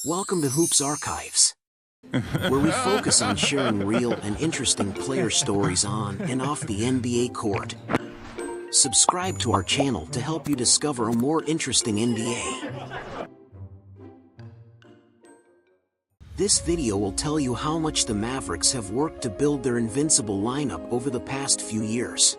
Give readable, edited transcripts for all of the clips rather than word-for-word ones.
Welcome to Hoops Archives, where we focus on sharing real and interesting player stories on and off the NBA court. Subscribe to our channel to help you discover a more interesting NBA. This video will tell you how much the Mavericks have worked to build their invincible lineup over the past few years.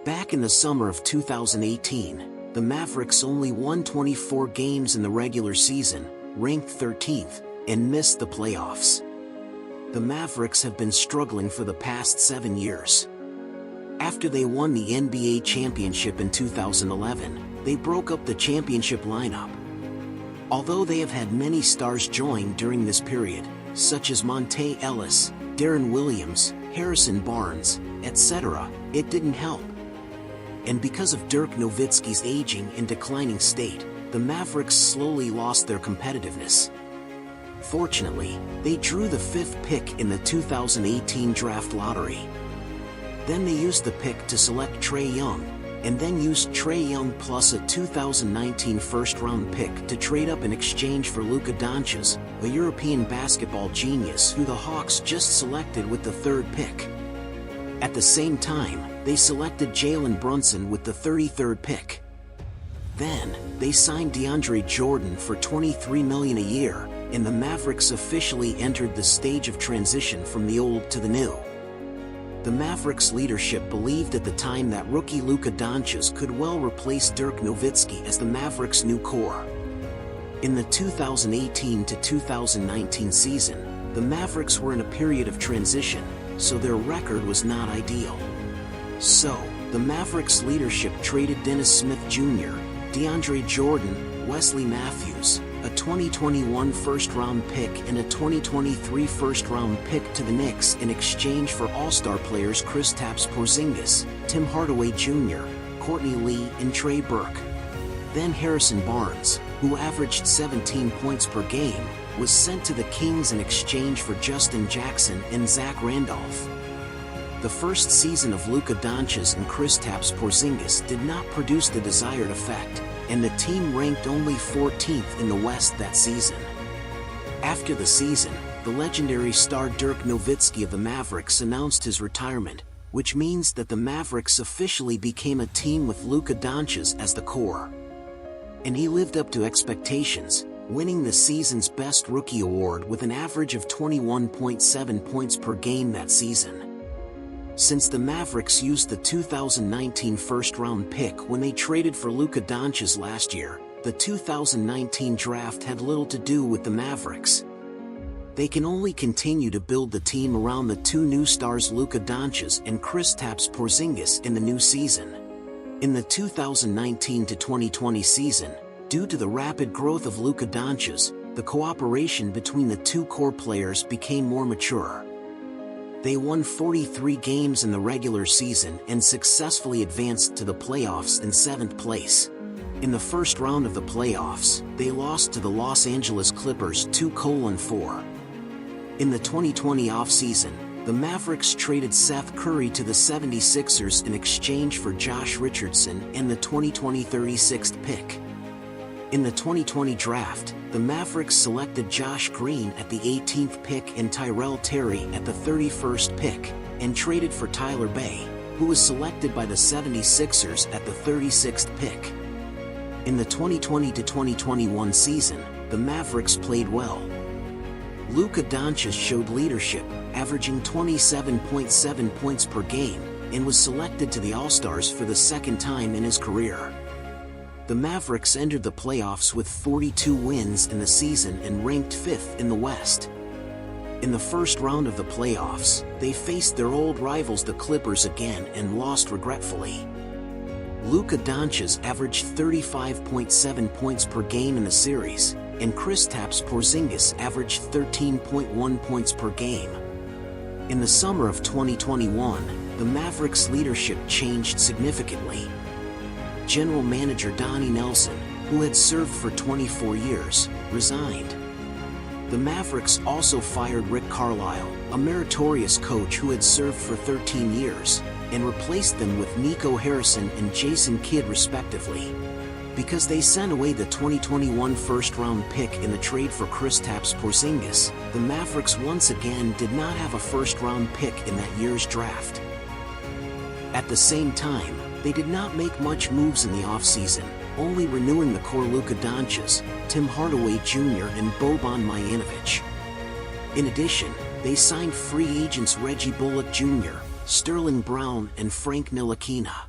Back in the summer of 2018, the Mavericks only won 24 games in the regular season, ranked 13th, and missed the playoffs. The Mavericks have been struggling for the past 7 years. After they won the NBA championship in 2011, they broke up the championship lineup. Although they have had many stars join during this period, such as Monte Ellis, Deron Williams, Harrison Barnes, etc., it didn't help. And because of Dirk Nowitzki's aging and declining state, the Mavericks slowly lost their competitiveness. Fortunately, they drew the 5th pick in the 2018 draft lottery. Then they used the pick to select Trae Young, and then used Trae Young plus a 2019 first-round pick to trade up in exchange for Luka Doncic, a European basketball genius who the Hawks just selected with the 3rd pick. At the same time, they selected Jalen Brunson with the 33rd pick. Then, they signed DeAndre Jordan for $23 million a year, and the Mavericks officially entered the stage of transition from the old to the new. The Mavericks leadership believed at the time that rookie Luka Doncic could well replace Dirk Nowitzki as the Mavericks' new core. In the 2018 to 2019 season, the Mavericks were in a period of transition, so their record was not ideal. So, the Mavericks leadership traded Dennis Smith Jr., DeAndre Jordan, Wesley Matthews, a 2021 first-round pick and a 2023 first-round pick to the Knicks in exchange for all-star players Kristaps Porzingis, Tim Hardaway Jr., Courtney Lee and Trey Burke. Then Harrison Barnes, who averaged 17 points per game, was sent to the Kings in exchange for Justin Jackson and Zach Randolph. The first season of Luka Doncic and Kristaps Porzingis did not produce the desired effect, and the team ranked only 14th in the West that season. After the season, the legendary star Dirk Nowitzki of the Mavericks announced his retirement, which means that the Mavericks officially became a team with Luka Doncic as the core. And he lived up to expectations, winning the season's Best Rookie award with an average of 21.7 points per game that season. Since the Mavericks used the 2019 first-round pick when they traded for Luka Doncic last year, the 2019 draft had little to do with the Mavericks. They can only continue to build the team around the two new stars Luka Doncic and Kristaps Porzingis in the new season. In the 2019 to 2020 season, due to the rapid growth of Luka Doncic, the cooperation between the two core players became more mature. They won 43 games in the regular season and successfully advanced to the playoffs in 7th place. In the first round of the playoffs, they lost to the Los Angeles Clippers 2-4. In the 2020 offseason, the Mavericks traded Seth Curry to the 76ers in exchange for Josh Richardson and the 2020 36th pick. In the 2020 draft, the Mavericks selected Josh Green at the 18th pick and Tyrell Terry at the 31st pick, and traded for Tyler Bay, who was selected by the 76ers at the 36th pick. In the 2020 to 2021 season, the Mavericks played well. Luka Doncic showed leadership, averaging 27.7 points per game, and was selected to the All-Stars for the 2nd time in his career. The Mavericks entered the playoffs with 42 wins in the season and ranked 5th in the West. In the first round of the playoffs, they faced their old rivals the Clippers again and lost regretfully. Luka Doncic averaged 35.7 points per game in the series, and Kristaps Porzingis averaged 13.1 points per game. In the summer of 2021, the Mavericks' leadership changed significantly. General Manager Donnie Nelson, who had served for 24 years, resigned. The Mavericks also fired Rick Carlisle, a meritorious coach who had served for 13 years, and replaced them with Nico Harrison and Jason Kidd respectively. Because they sent away the 2021 first-round pick in the trade for Kristaps Porzingis, the Mavericks once again did not have a first-round pick in that year's draft. At the same time, they did not make much moves in the offseason, only renewing the core Luka Doncic, Tim Hardaway Jr. and Boban Marjanovic. In addition, they signed free agents Reggie Bullock Jr., Sterling Brown and Frank Ntilikina.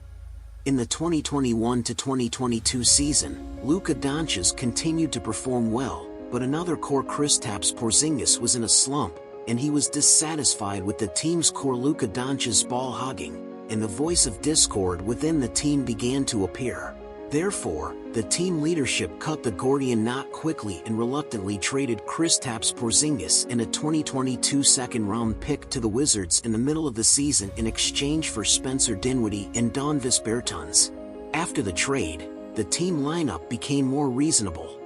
In the 2021-2022 season, Luka Doncic continued to perform well, but another core Kristaps Porzingis was in a slump, and he was dissatisfied with the team's core Luka Doncic's ball hogging, and the voice of discord within the team began to appear. Therefore, the team leadership cut the Gordian knot quickly and reluctantly traded Kristaps Porzingis and a 2022 second-round pick to the Wizards in the middle of the season in exchange for Spencer Dinwiddie and Dovis Bertans. After the trade, the team lineup became more reasonable.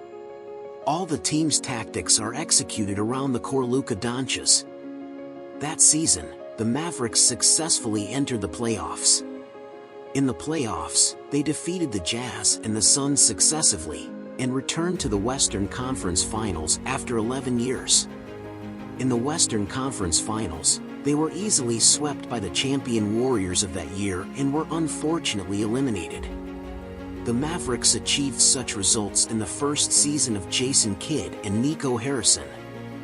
All the team's tactics are executed around the core Luka Doncic. That season, the Mavericks successfully entered the playoffs. In the playoffs, they defeated the Jazz and the Suns successively, and returned to the Western Conference Finals after 11 years. In the Western Conference Finals, they were easily swept by the champion Warriors of that year and were unfortunately eliminated. The Mavericks achieved such results in the first season of Jason Kidd and Nico Harrison.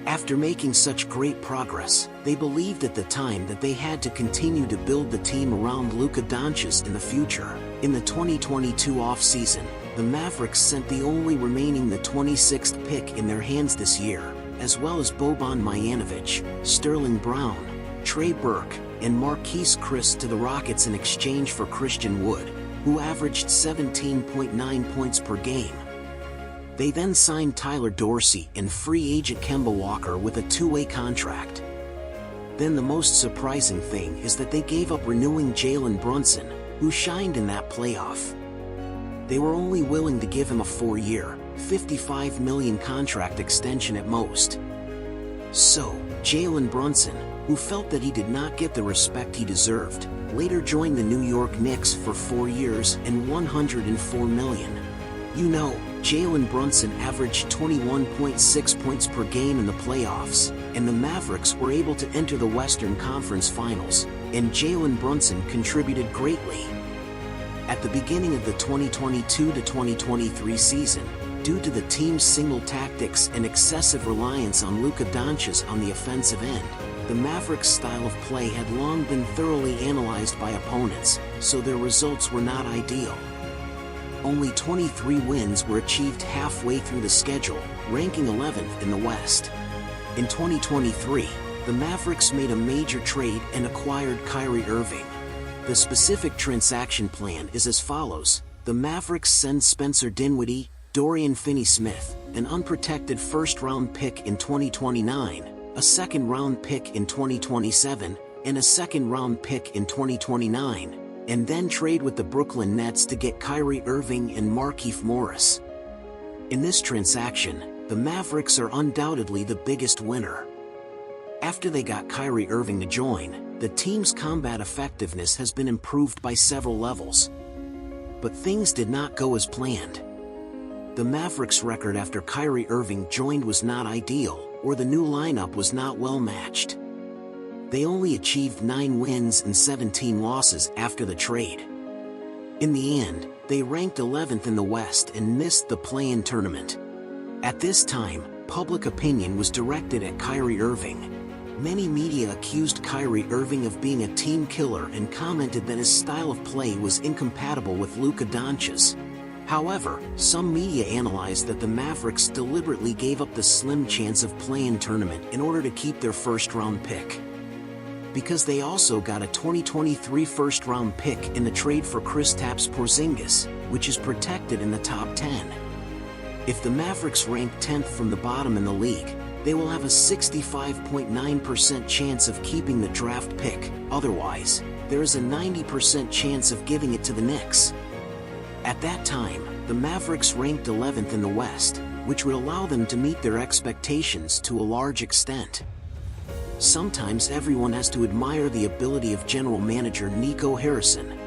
After making such great progress, they believed at the time that they had to continue to build the team around Luka Doncic in the future. In the 2022 offseason, the Mavericks sent the only remaining the 26th pick in their hands this year, as well as Boban Marjanovic, Sterling Brown, Trey Burke, and Marquise Chriss to the Rockets in exchange for Christian Wood, who averaged 17.9 points per game. They then signed Tyler Dorsey and free agent Kemba Walker with a two-way contract. Then the most surprising thing is that they gave up renewing Jalen Brunson, who shined in that playoff. They were only willing to give him a 4-year, $55 million contract extension at most. So, Jalen Brunson, who felt that he did not get the respect he deserved, later joined the New York Knicks for 4 years and $104 million. You know, Jalen Brunson averaged 21.6 points per game in the playoffs, and the Mavericks were able to enter the Western Conference Finals, and Jalen Brunson contributed greatly. At the beginning of the 2022-2023 season, due to the team's single tactics and excessive reliance on Luka Doncic on the offensive end, the Mavericks' style of play had long been thoroughly analyzed by opponents, so their results were not ideal. Only 23 wins were achieved halfway through the schedule, ranking 11th in the West. In 2023, the Mavericks made a major trade and acquired Kyrie Irving. The specific transaction plan is as follows: the Mavericks send Spencer Dinwiddie, Dorian Finney-Smith, an unprotected first-round pick in 2029, a second-round pick in 2027, and a second-round pick in 2029. And then trade with the Brooklyn Nets to get Kyrie Irving and Markieff Morris. In this transaction, the Mavericks are undoubtedly the biggest winner. After they got Kyrie Irving to join, the team's combat effectiveness has been improved by several levels. But things did not go as planned. The Mavericks' record after Kyrie Irving joined was not ideal, or the new lineup was not well matched. They only achieved 9 wins and 17 losses after the trade. In the end, they ranked 11th in the West and missed the play-in tournament. At this time, public opinion was directed at Kyrie Irving. Many media accused Kyrie Irving of being a team killer and commented that his style of play was incompatible with Luka Doncic. However, some media analyzed that the Mavericks deliberately gave up the slim chance of play-in tournament in order to keep their first-round pick. Because they also got a 2023 first-round pick in the trade for Kristaps Porzingis, which is protected in the top 10. If the Mavericks rank 10th from the bottom in the league, they will have a 65.9% chance of keeping the draft pick. Otherwise, there is a 90% chance of giving it to the Knicks. At that time, the Mavericks ranked 11th in the West, which would allow them to meet their expectations to a large extent. Sometimes everyone has to admire the ability of general manager Nico Harrison.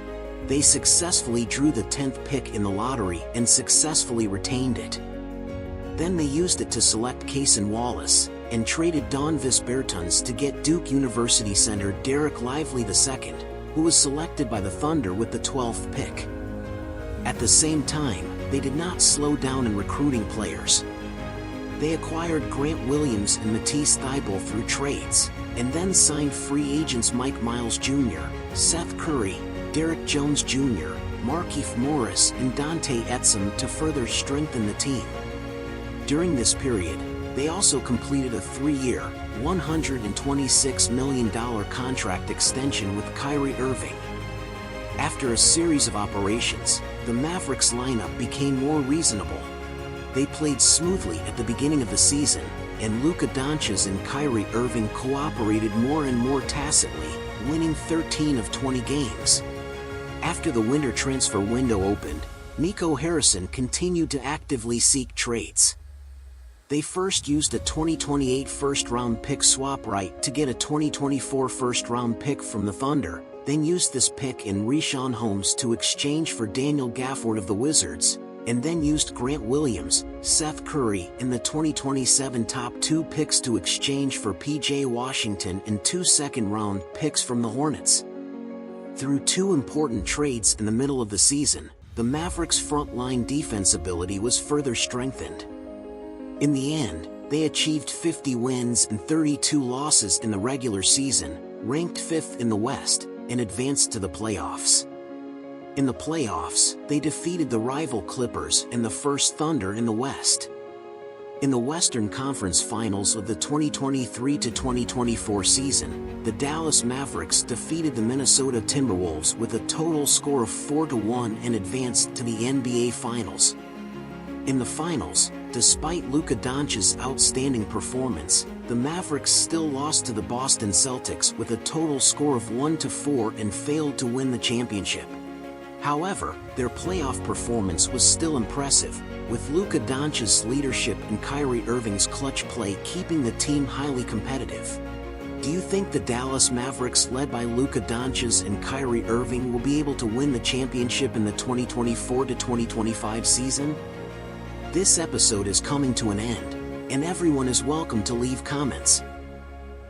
They successfully drew the 10th pick in the lottery and successfully retained it. Then they used it to select Cason Wallace, and traded Donvis Bertans to get Duke University center Derek Lively II, who was selected by the Thunder with the 12th pick. At the same time, they did not slow down in recruiting players. They acquired Grant Williams and Matisse Thybulle through trades, and then signed free agents Mike Miles Jr., Seth Curry, Derek Jones Jr., Markieff Morris and Dante Exum to further strengthen the team. During this period, they also completed a 3-year, $126 million contract extension with Kyrie Irving. After a series of operations, the Mavericks lineup became more reasonable. They played smoothly at the beginning of the season, and Luka Doncic and Kyrie Irving cooperated more and more tacitly, winning 13 of 20 games. After the winter transfer window opened, Nico Harrison continued to actively seek trades. They first used a 2028 first-round pick swap right to get a 2024 first-round pick from the Thunder, then used this pick in Richaun Holmes to exchange for Daniel Gafford of the Wizards, and then used Grant Williams, Seth Curry and the 2027 top 2 picks to exchange for PJ Washington and 2 second-round picks from the Hornets. Through 2 important trades in the middle of the season, the Mavericks' front-line defense ability was further strengthened. In the end, they achieved 50 wins and 32 losses in the regular season, ranked 5th in the West, and advanced to the playoffs. In the playoffs, they defeated the rival Clippers and the first Thunder in the West. In the Western Conference Finals of the 2023-2024 season, the Dallas Mavericks defeated the Minnesota Timberwolves with a total score of 4-1 and advanced to the NBA Finals. In the finals, despite Luka Doncic's outstanding performance, the Mavericks still lost to the Boston Celtics with a total score of 1-4 and failed to win the championship. However, their playoff performance was still impressive, with Luka Doncic's leadership and Kyrie Irving's clutch play keeping the team highly competitive. Do you think the Dallas Mavericks led by Luka Doncic and Kyrie Irving will be able to win the championship in the 2024-2025 season? This episode is coming to an end, and everyone is welcome to leave comments.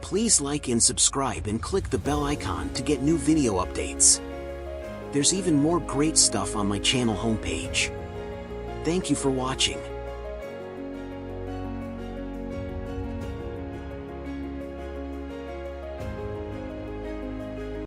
Please like and subscribe and click the bell icon to get new video updates. There's even more great stuff on my channel homepage. Thank you for watching.